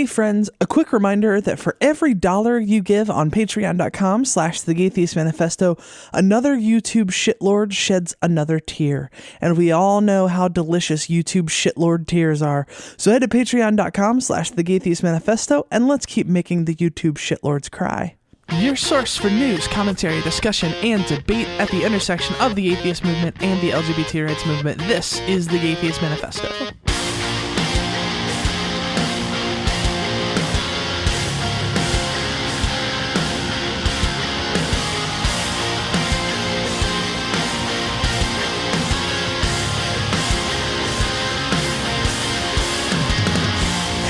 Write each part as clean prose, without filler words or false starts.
Hey friends, a quick reminder that for every $1 you give on patreon.com/thegaytheistmanifesto, another YouTube shitlord sheds another tear. And we all know how delicious YouTube shitlord tears are. So head to patreon.com/thegaytheistmanifesto and let's keep making the YouTube shitlords cry. Your source for news, commentary, discussion, and debate at the intersection of the atheist movement and the LGBT rights movement. This is the Gay Theist Manifesto.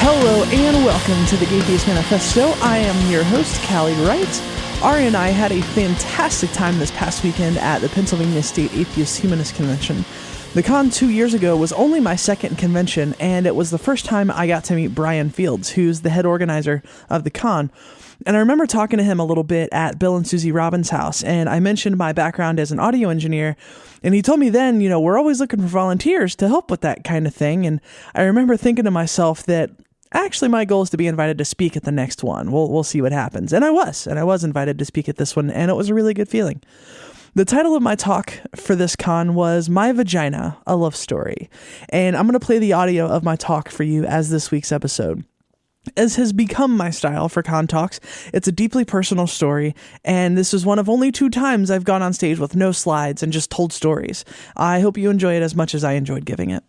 Hello and welcome to the Gay Theist Manifesto. I am your host, Callie Wright. Ari and I had a fantastic time this past weekend at the Pennsylvania State Atheist Humanist Convention. The con 2 years ago was only my second convention, and it was the first time I got to meet Brian Fields, who's the head organizer of the con. And I remember talking to him a little bit at Bill and Susie Robbins' house, and I mentioned my background as an audio engineer, and he told me then, we're always looking for volunteers to help with that kind of thing. And I remember thinking to myself that actually, my goal is to be invited to speak at the next one. We'll see what happens. And I was invited to speak at this one, and it was a really good feeling. The title of my talk for this con was My Vagina, a Love Story. And I'm going to play the audio of my talk for you as this week's episode. As has become my style for con talks, it's a deeply personal story, and this is one of only 2 times I've gone on stage with no slides and just told stories. I hope you enjoy it as much as I enjoyed giving it.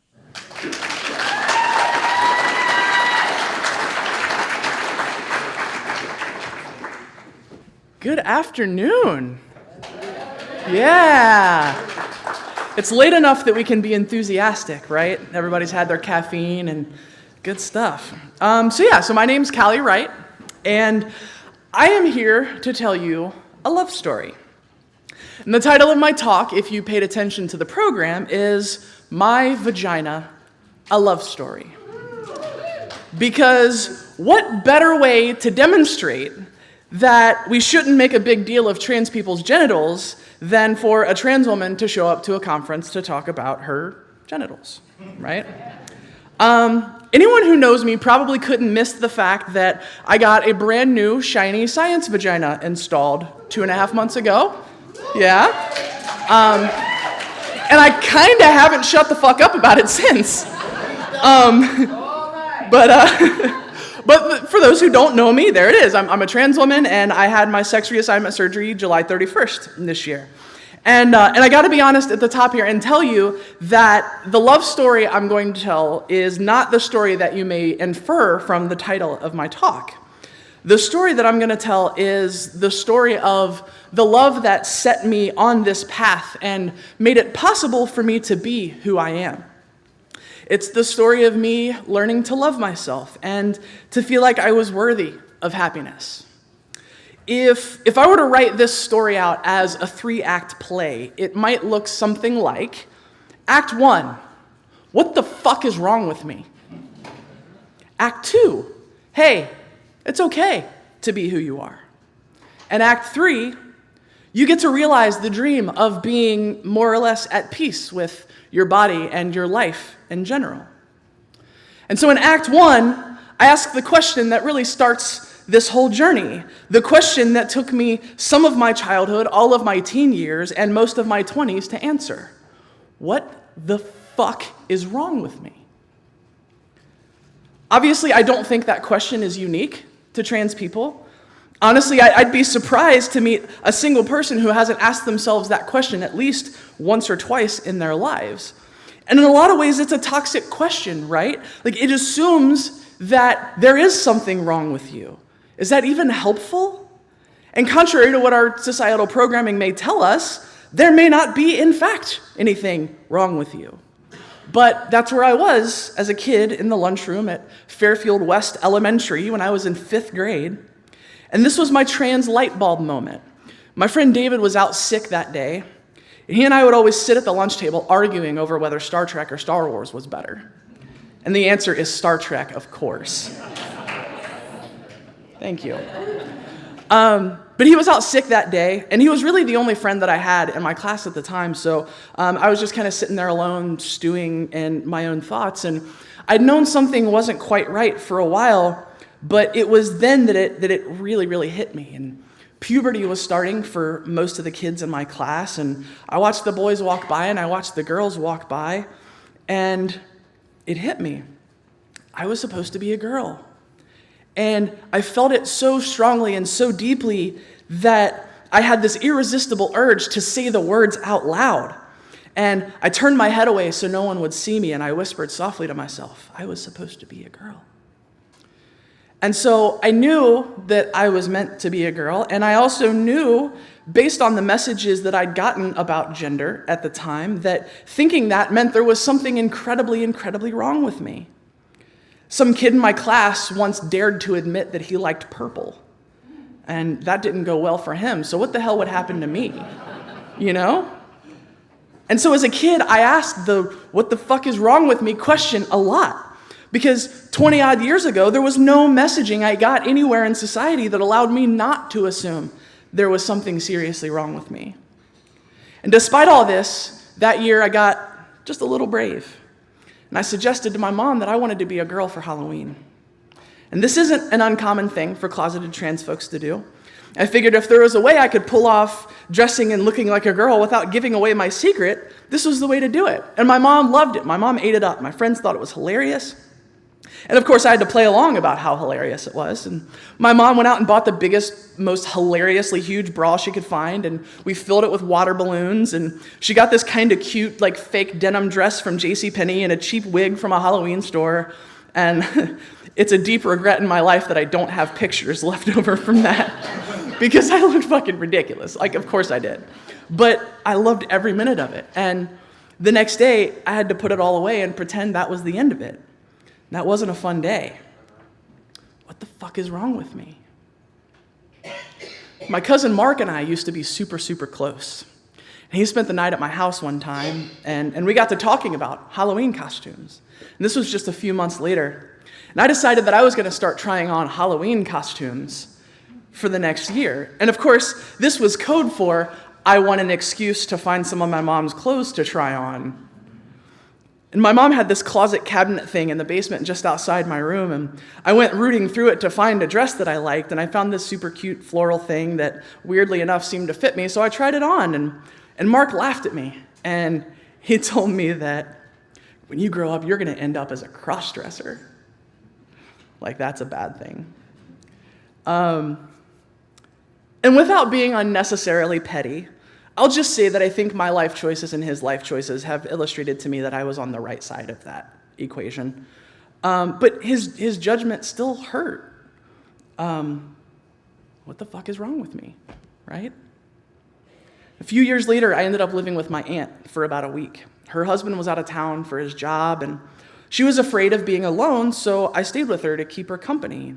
Good afternoon. Yeah. It's late enough that we can be enthusiastic, right? Everybody's had their caffeine and good stuff. So my name's Callie Wright, and I am here to tell you a love story. And the title of my talk, if you paid attention to the program, is My Vagina, a Love Story. Because what better way to demonstrate that we shouldn't make a big deal of trans people's genitals than for a trans woman to show up to a conference to talk about her genitals, right? Anyone who knows me probably couldn't miss the fact that I got a brand new shiny science vagina installed 2.5 months ago. Yeah. And I kind of haven't shut the fuck up about it since. But for those who don't know me, there it is. I'm a trans woman, and I had my sex reassignment surgery July 31st this year. And I got to be honest at the top here and tell you that the love story I'm going to tell is not the story that you may infer from the title of my talk. The story that I'm going to tell is the story of the love that set me on this path and made it possible for me to be who I am. It's the story of me learning to love myself and to feel like I was worthy of happiness. If I were to write this story out as a 3-act play, it might look something like, Act 1, what the fuck is wrong with me? Act 2, hey, it's okay to be who you are. And Act 3, you get to realize the dream of being more or less at peace with your body and your life in general. And so in Act 1, I ask the question that really starts this whole journey, the question that took me some of my childhood, all of my teen years, and most of my 20s to answer. What the fuck is wrong with me? Obviously, I don't think that question is unique to trans people. Honestly, I'd be surprised to meet a single person who hasn't asked themselves that question at least once or twice in their lives. And in a lot of ways, it's a toxic question, right? Like, it assumes that there is something wrong with you. Is that even helpful? And contrary to what our societal programming may tell us, there may not be, in fact, anything wrong with you. But that's where I was as a kid in the lunchroom at Fairfield West Elementary when I was in 5th grade. And this was my trans light bulb moment. My friend David was out sick that day. He and I would always sit at the lunch table arguing over whether Star Trek or Star Wars was better. And the answer is Star Trek, of course. Thank you. But he was out sick that day, and he was really the only friend that I had in my class at the time, so I was just kind of sitting there alone, stewing in my own thoughts, and I'd known something wasn't quite right for a while, But it was then that it really, really hit me. And puberty was starting for most of the kids in my class, and I watched the boys walk by and I watched the girls walk by, and it hit me. I was supposed to be a girl. And I felt it so strongly and so deeply that I had this irresistible urge to say the words out loud. And I turned my head away so no one would see me, and I whispered softly to myself, I was supposed to be a girl. And so I knew that I was meant to be a girl, and I also knew, based on the messages that I'd gotten about gender at the time, that thinking that meant there was something incredibly, incredibly wrong with me. Some kid in my class once dared to admit that he liked purple, and that didn't go well for him, so what the hell would happen to me, you know? And so as a kid, I asked the what the fuck is wrong with me question a lot. Because 20 odd years ago, there was no messaging I got anywhere in society that allowed me not to assume there was something seriously wrong with me. And despite all this, that year I got just a little brave. And I suggested to my mom that I wanted to be a girl for Halloween. And this isn't an uncommon thing for closeted trans folks to do. I figured if there was a way I could pull off dressing and looking like a girl without giving away my secret, this was the way to do it. And my mom loved it. My mom ate it up. My friends thought it was hilarious. And of course, I had to play along about how hilarious it was. And my mom went out and bought the biggest, most hilariously huge bra she could find, and we filled it with water balloons. And she got this kind of cute, like fake denim dress from JCPenney and a cheap wig from a Halloween store. And it's a deep regret in my life that I don't have pictures left over from that because I looked fucking ridiculous. Like, of course I did. But I loved every minute of it. And the next day, I had to put it all away and pretend that was the end of it. That wasn't a fun day. What the fuck is wrong with me? My cousin Mark and I used to be super, super close. And he spent the night at my house one time, and we got to talking about Halloween costumes. And this was just a few months later. And I decided that I was going to start trying on Halloween costumes for the next year. And of course, this was code for I want an excuse to find some of my mom's clothes to try on. And my mom had this closet cabinet thing in the basement just outside my room, and I went rooting through it to find a dress that I liked, and I found this super cute floral thing that weirdly enough seemed to fit me, so I tried it on, and Mark laughed at me, and he told me that when you grow up, you're going to end up as a crossdresser. Like, that's a bad thing. And without being unnecessarily petty, I'll just say that I think my life choices and his life choices have illustrated to me that I was on the right side of that equation. But his judgment still hurt. What the fuck is wrong with me, right? A few years later, I ended up living with my aunt for about a week. Her husband was out of town for his job, and she was afraid of being alone, so I stayed with her to keep her company.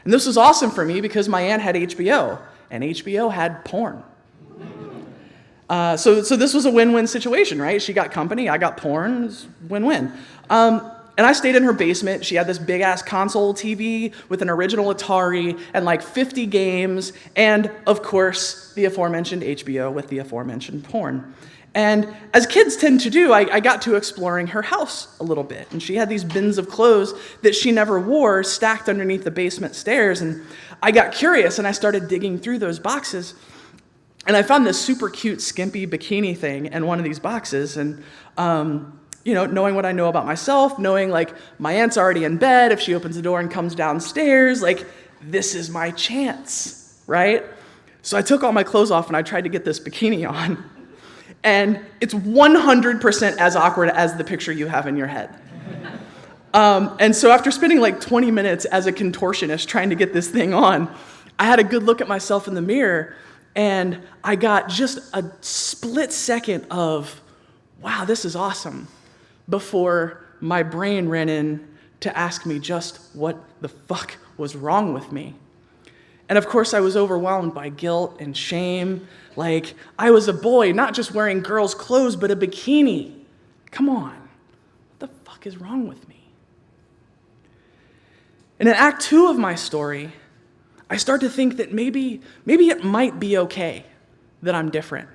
And this was awesome for me because my aunt had HBO, and HBO had porn. So this was a win-win situation, right? She got company, I got porn, it was win-win. And I stayed in her basement. She had this big-ass console TV with an original Atari and like 50 games, and of course, the aforementioned HBO with the aforementioned porn. And as kids tend to do, I got to exploring her house a little bit. And she had these bins of clothes that she never wore stacked underneath the basement stairs. And I got curious, and I started digging through those boxes. And I found this super cute, skimpy bikini thing in one of these boxes. And, knowing what I know about myself, knowing, like, my aunt's already in bed, if she opens the door and comes downstairs, like, this is my chance, right? So I took all my clothes off, and I tried to get this bikini on. And it's 100% as awkward as the picture you have in your head. And so after spending, like, 20 minutes as a contortionist trying to get this thing on, I had a good look at myself in the mirror, and I got just a split second of, wow, this is awesome, before my brain ran in to ask me just what the fuck was wrong with me. And of course, I was overwhelmed by guilt and shame. Like, I was a boy, not just wearing girls' clothes, but a bikini. Come on, what the fuck is wrong with me? And in Act 2 of my story, I start to think that maybe it might be okay that I'm different.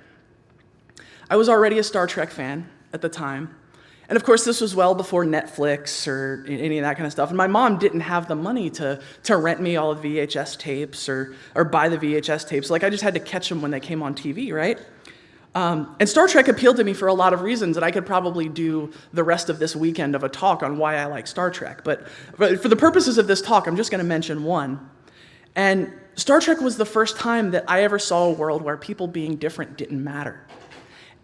I was already a Star Trek fan at the time, And of course, this was well before Netflix or any of that kind of stuff. And my mom didn't have the money to rent me all of the VHS tapes or buy the VHS tapes. Like, I just had to catch them when they came on TV, right? And Star Trek appealed to me for a lot of reasons that I could probably do the rest of this weekend of a talk on why I like Star Trek. But for the purposes of this talk, I'm just going to mention one. And Star Trek was the first time that I ever saw a world where people being different didn't matter.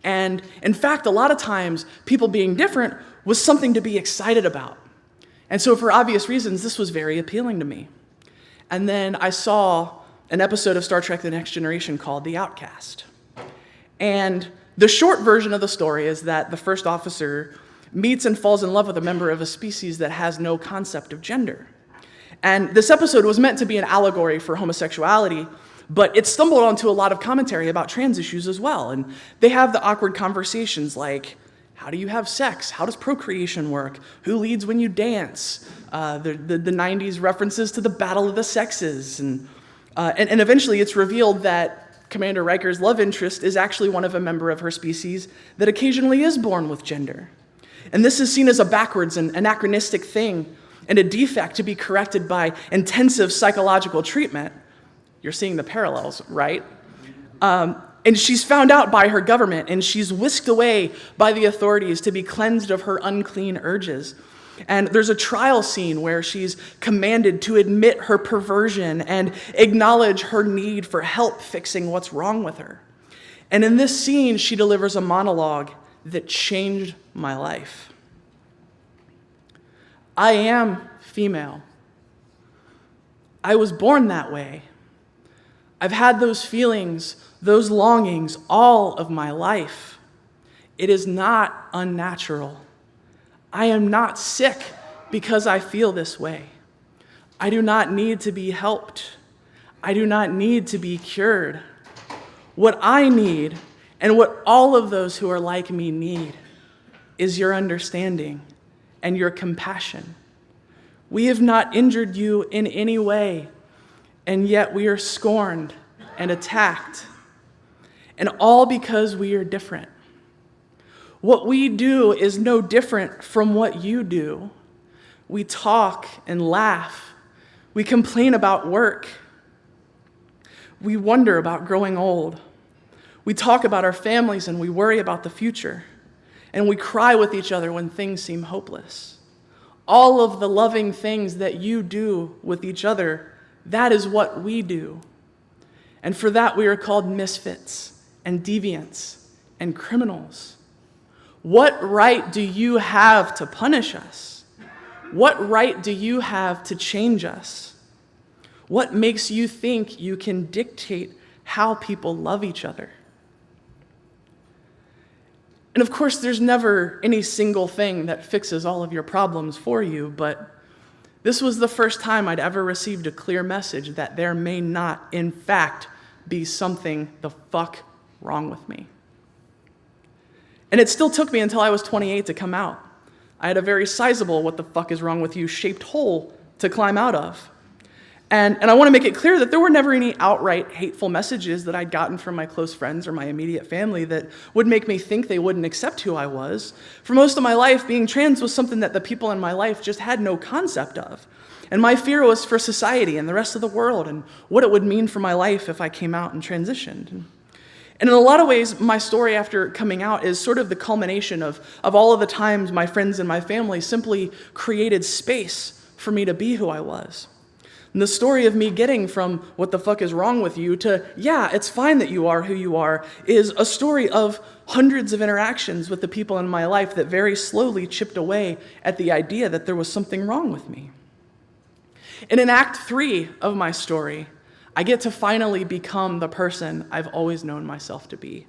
And in fact, a lot of times, people being different was something to be excited about. And so for obvious reasons, this was very appealing to me. And then I saw an episode of Star Trek: The Next Generation called The Outcast. And the short version of the story is that the first officer meets and falls in love with a member of a species that has no concept of gender. And this episode was meant to be an allegory for homosexuality, but it stumbled onto a lot of commentary about trans issues as well. And they have the awkward conversations like, how do you have sex? How does procreation work? Who leads when you dance? The 90s references to the battle of the sexes. And eventually it's revealed that Commander Riker's love interest is actually one of a member of her species that occasionally is born with gender. And this is seen as a backwards and anachronistic thing and a defect to be corrected by intensive psychological treatment. You're seeing the parallels, right? And she's found out by her government, and she's whisked away by the authorities to be cleansed of her unclean urges. And there's a trial scene where she's commanded to admit her perversion and acknowledge her need for help fixing what's wrong with her. And in this scene, she delivers a monologue that changed my life. I am female. I was born that way. I've had those feelings, those longings all of my life. It is not unnatural. I am not sick because I feel this way. I do not need to be helped. I do not need to be cured. What I need, and what all of those who are like me need, is your understanding and your compassion. We have not injured you in any way, and yet we are scorned and attacked, and all because we are different. What we do is no different from what you do. We talk and laugh. We complain about work. We wonder about growing old. We talk about our families and we worry about the future. And we cry with each other when things seem hopeless. All of the loving things that you do with each other, that is what we do. And for that we are called misfits and deviants and criminals. What right do you have to punish us? What right do you have to change us? What makes you think you can dictate how people love each other? And of course, there's never any single thing that fixes all of your problems for you, but this was the first time I'd ever received a clear message that there may not, in fact, be something the fuck wrong with me. And it still took me until I was 28 to come out. I had a very sizable what the fuck is wrong with you shaped hole to climb out of. And I want to make it clear that there were never any outright hateful messages that I'd gotten from my close friends or my immediate family that would make me think they wouldn't accept who I was. For most of my life, being trans was something that the people in my life just had no concept of. And my fear was for society and the rest of the world and what it would mean for my life if I came out and transitioned. And in a lot of ways, my story after coming out is sort of the culmination of all of the times my friends and my family simply created space for me to be who I was. And the story of me getting from what the fuck is wrong with you to, yeah, it's fine that you are who you are, is a story of hundreds of interactions with the people in my life that very slowly chipped away at the idea that there was something wrong with me. And in Act 3 of my story, I get to finally become the person I've always known myself to be.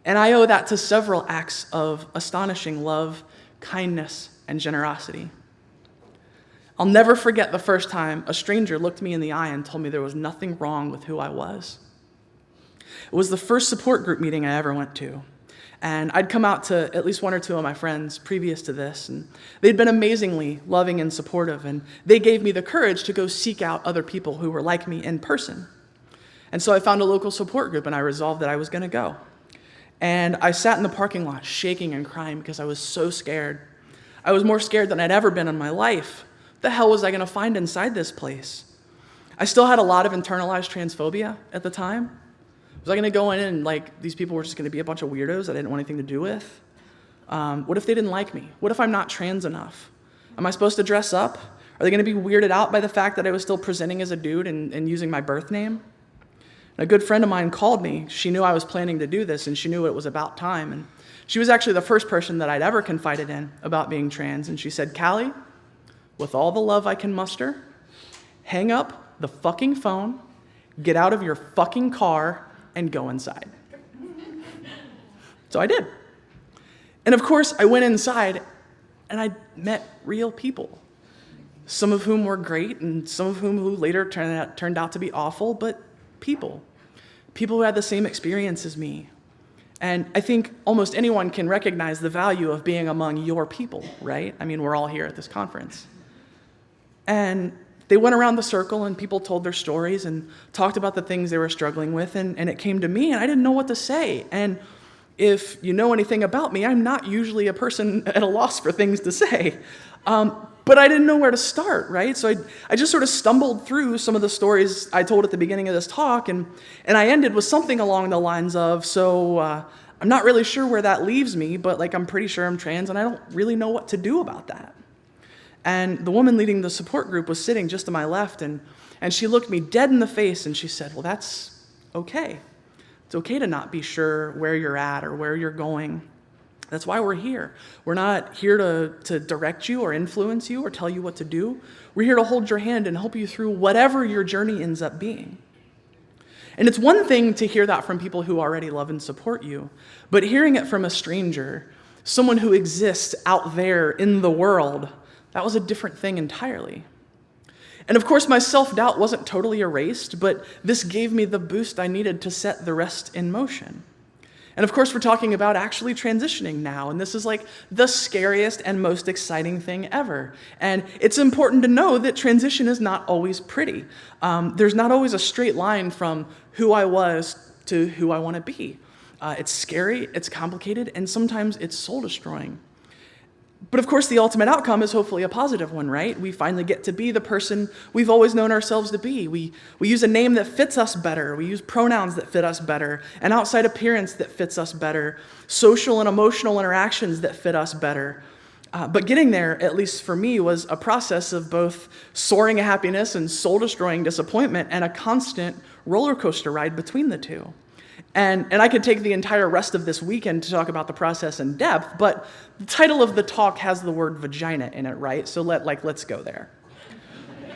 And I owe that to several acts of astonishing love, kindness, and generosity. I'll never forget the first time a stranger looked me in the eye and told me there was nothing wrong with who I was. It was the first support group meeting I ever went to. And I'd come out to at least one or two of my friends previous to this, and they'd been amazingly loving and supportive, and they gave me the courage to go seek out other people who were like me in person. And so I found a local support group, and I resolved that I was going to go. And I sat in the parking lot shaking and crying because I was so scared. I was more scared than I'd ever been in my life. What the hell was I going to find inside this place? I still had a lot of internalized transphobia at the time. Was I going to go in and these people were just going to be a bunch of weirdos I didn't want anything to do with? What if they didn't like me? What if I'm not trans enough? Am I supposed to dress up? Are they going to be weirded out by the fact that I was still presenting as a dude and using my birth name? And a good friend of mine called me. She knew I was planning to do this, and she knew it was about time. And she was actually the first person that I'd ever confided in about being trans. And she said, Callie, with all the love I can muster, hang up the fucking phone, get out of your fucking car, and go inside. So I did. And of course, I went inside, and I met real people. Some of whom were great, and some of whom who later turned out to be awful, but people who had the same experience as me. And I think almost anyone can recognize the value of being among your people, right? I mean, we're all here at this conference. And they went around the circle, and people told their stories and talked about the things they were struggling with, and it came to me, and I didn't know what to say. And if you know anything about me, I'm not usually a person at a loss for things to say. But I didn't know where to start, right? So I just sort of stumbled through some of the stories I told at the beginning of this talk, and I ended with something along the lines of, I'm not really sure where that leaves me, but I'm pretty sure I'm trans, and I don't really know what to do about that. And the woman leading the support group was sitting just to my left, and she looked me dead in the face, and she said, well, that's okay. It's okay to not be sure where you're at or where you're going. That's why we're here. We're not here to direct you or influence you or tell you what to do. We're here to hold your hand and help you through whatever your journey ends up being. And it's one thing to hear that from people who already love and support you, but hearing it from a stranger, someone who exists out there in the world, that was a different thing entirely. And of course, my self-doubt wasn't totally erased, but this gave me the boost I needed to set the rest in motion. And of course, we're talking about actually transitioning now, and this is the scariest and most exciting thing ever. And it's important to know that transition is not always pretty. There's not always a straight line from who I was to who I want to be. It's scary, it's complicated, and sometimes it's soul-destroying. But of course, the ultimate outcome is hopefully a positive one, right? We finally get to be the person we've always known ourselves to be. We use a name that fits us better. We use pronouns that fit us better. An outside appearance that fits us better. Social and emotional interactions that fit us better. But getting there, at least for me, was a process of both soaring happiness and soul-destroying disappointment and a constant roller coaster ride between the two. And I could take the entire rest of this weekend to talk about the process in depth, but the title of the talk has the word vagina in it, right? So let's go there.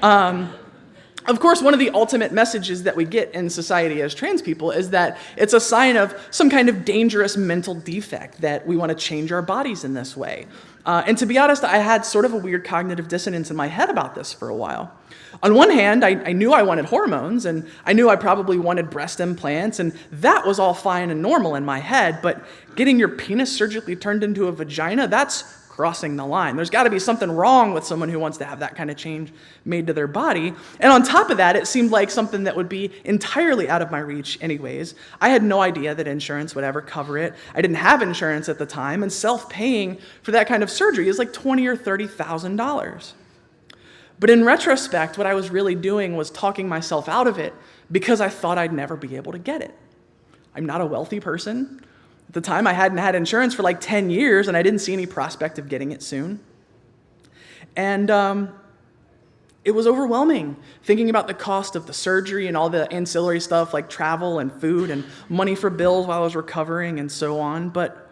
Of course, one of the ultimate messages that we get in society as trans people is that it's a sign of some kind of dangerous mental defect that we want to change our bodies in this way. And to be honest, I had sort of a weird cognitive dissonance in my head about this for a while. On one hand, I knew I wanted hormones, and I knew I probably wanted breast implants, and that was all fine and normal in my head, but getting your penis surgically turned into a vagina, that's crossing the line. There's got to be something wrong with someone who wants to have that kind of change made to their body. And on top of that, it seemed like something that would be entirely out of my reach anyways. I had no idea that insurance would ever cover it. I didn't have insurance at the time, and self-paying for that kind of surgery is like $20,000 or $30,000. But in retrospect, what I was really doing was talking myself out of it because I thought I'd never be able to get it. I'm not a wealthy person. At the time, I hadn't had insurance for 10 years, and I didn't see any prospect of getting it soon. And it was overwhelming, thinking about the cost of the surgery and all the ancillary stuff like travel and food and money for bills while I was recovering and so on. But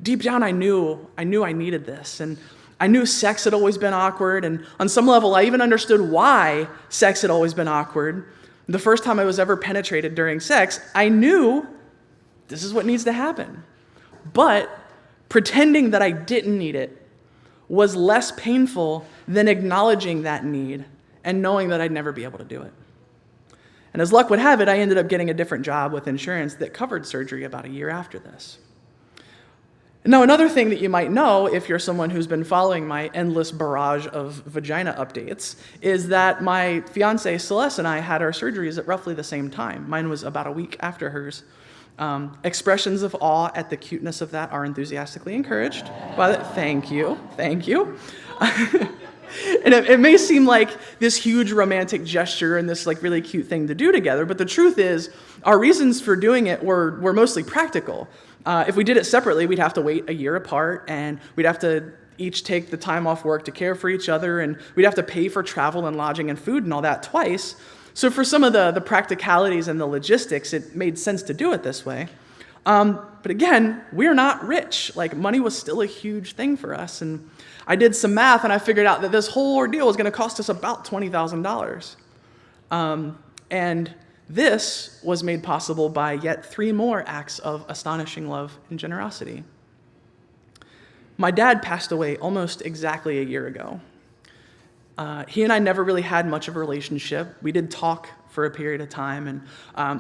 deep down, I knew I needed this. And I knew sex had always been awkward, and on some level, I even understood why sex had always been awkward. The first time I was ever penetrated during sex, I knew this is what needs to happen. But pretending that I didn't need it was less painful than acknowledging that need and knowing that I'd never be able to do it. And as luck would have it, I ended up getting a different job with insurance that covered surgery about a year after this. Now, another thing that you might know, if you're someone who's been following my endless barrage of vagina updates, is that my fiancée Celeste and I had our surgeries at roughly the same time. Mine was about a week after hers. Expressions of awe at the cuteness of that are enthusiastically encouraged. Thank you. And it may seem like this huge romantic gesture and this like really cute thing to do together, but the truth is our reasons for doing it were mostly practical. If we did it separately, we'd have to wait a year apart, and we'd have to each take the time off work to care for each other, and we'd have to pay for travel and lodging and food and all that twice. So for some of the practicalities and the logistics, it made sense to do it this way. But again, we're not rich. Like, money was still a huge thing for us. And I did some math, and I figured out that this whole ordeal was going to cost us about $20,000. And this was made possible by yet 3 more acts of astonishing love and generosity. My dad passed away almost exactly a year ago. He and I never really had much of a relationship. We did talk for a period of time, and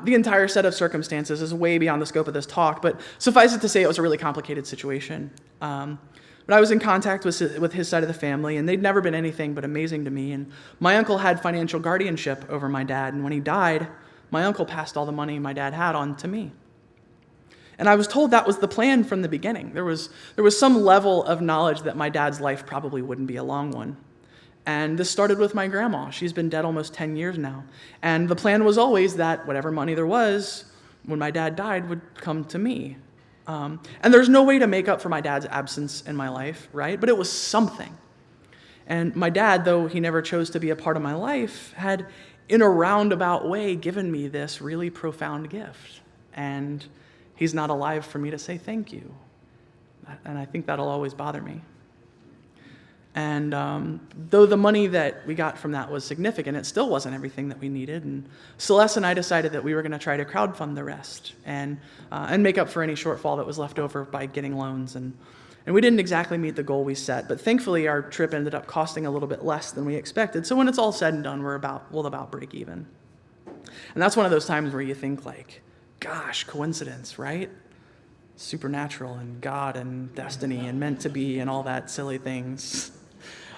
the entire set of circumstances is way beyond the scope of this talk, but suffice it to say it was a really complicated situation. But I was in contact with his side of the family, and they'd never been anything but amazing to me, and my uncle had financial guardianship over my dad, and when he died, my uncle passed all the money my dad had on to me. And I was told that was the plan from the beginning. There was some level of knowledge that my dad's life probably wouldn't be a long one. And this started with my grandma. She's been dead almost 10 years now. And the plan was always that whatever money there was, when my dad died, would come to me. And there's no way to make up for my dad's absence in my life, right? But it was something. And my dad, though he never chose to be a part of my life, had, in a roundabout way, given me this really profound gift. And he's not alive for me to say thank you. And I think that'll always bother me. And though the money that we got from that was significant, it still wasn't everything that we needed. And Celeste and I decided that we were going to try to crowdfund the rest and make up for any shortfall that was left over by getting loans. And we didn't exactly meet the goal we set, but thankfully our trip ended up costing a little bit less than we expected. So when it's all said and done, we'll about break even. And that's one of those times where you think like, gosh, coincidence, right? Supernatural and God and destiny and meant to be and all that silly things.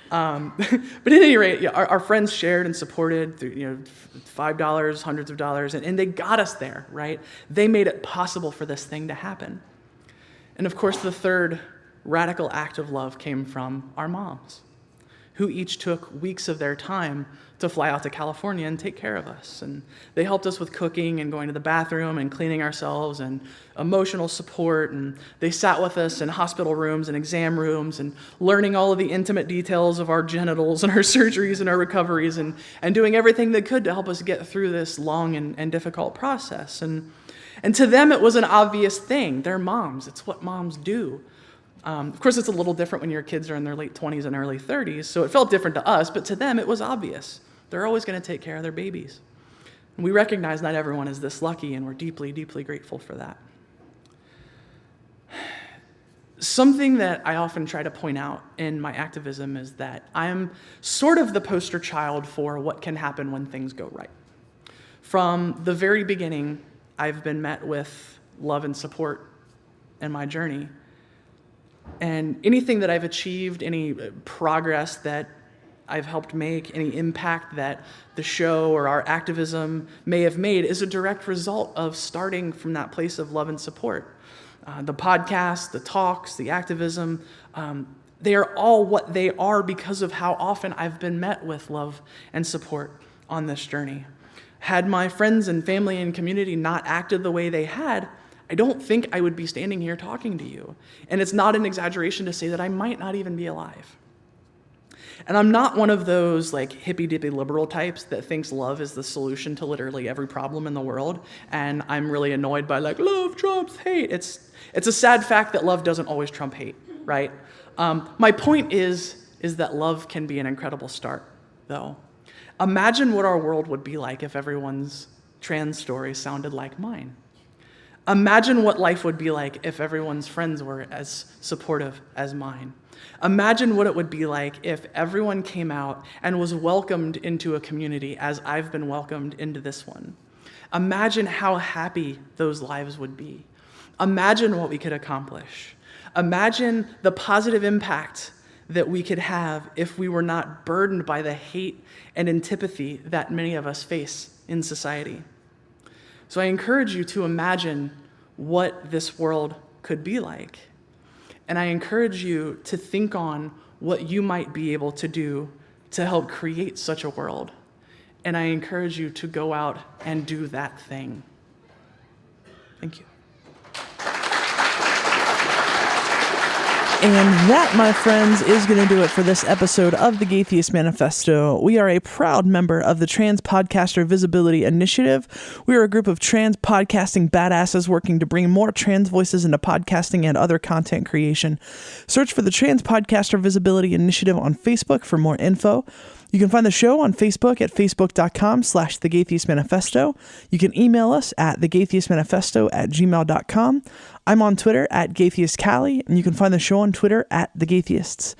But at any rate, our friends shared and supported through, $5, hundreds of dollars, and they got us there, right? They made it possible for this thing to happen. And of course, the third radical act of love came from our moms, who each took weeks of their time to fly out to California and take care of us. And they helped us with cooking and going to the bathroom and cleaning ourselves and emotional support. And they sat with us in hospital rooms and exam rooms and learning all of the intimate details of our genitals and our surgeries and our recoveries and doing everything they could to help us get through this long and difficult process. And to them, it was an obvious thing. They're moms. It's what moms do. Of course, it's a little different when your kids are in their late 20s and early 30s, so it felt different to us, but to them, it was obvious. They're always going to take care of their babies. And we recognize not everyone is this lucky, and we're deeply, deeply grateful for that. Something that I often try to point out in my activism is that I'm sort of the poster child for what can happen when things go right. From the very beginning, I've been met with love and support in my journey. And anything that I've achieved, any progress that I've helped make, any impact that the show or our activism may have made is a direct result of starting from that place of love and support. The podcasts, the talks, the activism, they are all what they are because of how often I've been met with love and support on this journey. Had my friends and family and community not acted the way they had, I don't think I would be standing here talking to you. And it's not an exaggeration to say that I might not even be alive. And I'm not one of those like hippy-dippy liberal types that thinks love is the solution to literally every problem in the world. And I'm really annoyed by like, love trumps hate. It's a sad fact that love doesn't always trump hate, right? My point is that love can be an incredible start, though. Imagine what our world would be like if everyone's trans story sounded like mine. Imagine what life would be like if everyone's friends were as supportive as mine. Imagine what it would be like if everyone came out and was welcomed into a community as I've been welcomed into this one. Imagine how happy those lives would be. Imagine what we could accomplish. Imagine the positive impact that we could have if we were not burdened by the hate and antipathy that many of us face in society. So I encourage you to imagine what this world could be like. And I encourage you to think on what you might be able to do to help create such a world. And I encourage you to go out and do that thing. Thank you. And that, my friends, is going to do it for this episode of the Gaytheist Manifesto. We are a proud member of the Trans Podcaster Visibility Initiative. We are a group of trans podcasting badasses working to bring more trans voices into podcasting and other content creation. Search for the Trans Podcaster Visibility Initiative on Facebook for more info. You can find the show on Facebook at facebook.com/The Gaytheist Manifesto. You can email us at thegaytheistmanifesto@gmail.com. I'm on Twitter at GaytheistCallie, and you can find the show on Twitter at The Gaytheists.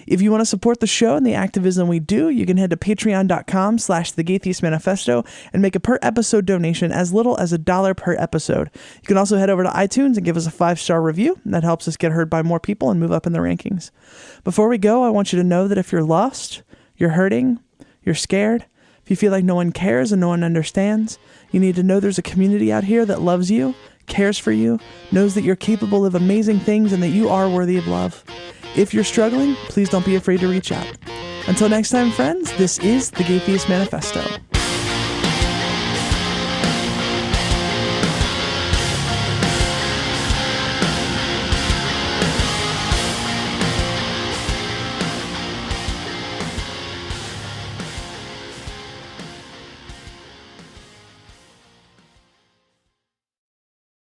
If you want to support the show and the activism we do, you can head to patreon.com/The Gaytheist Manifesto and make a per episode donation as little as $1 per episode. You can also head over to iTunes and give us a 5-star review. That helps us get heard by more people and move up in the rankings. Before we go, I want you to know that if you're lost, you're hurting, you're scared, if you feel like no one cares and no one understands, you need to know there's a community out here that loves you, cares for you, knows that you're capable of amazing things and that you are worthy of love. If you're struggling, please don't be afraid to reach out. Until next time, friends, this is the Gaytheist Manifesto.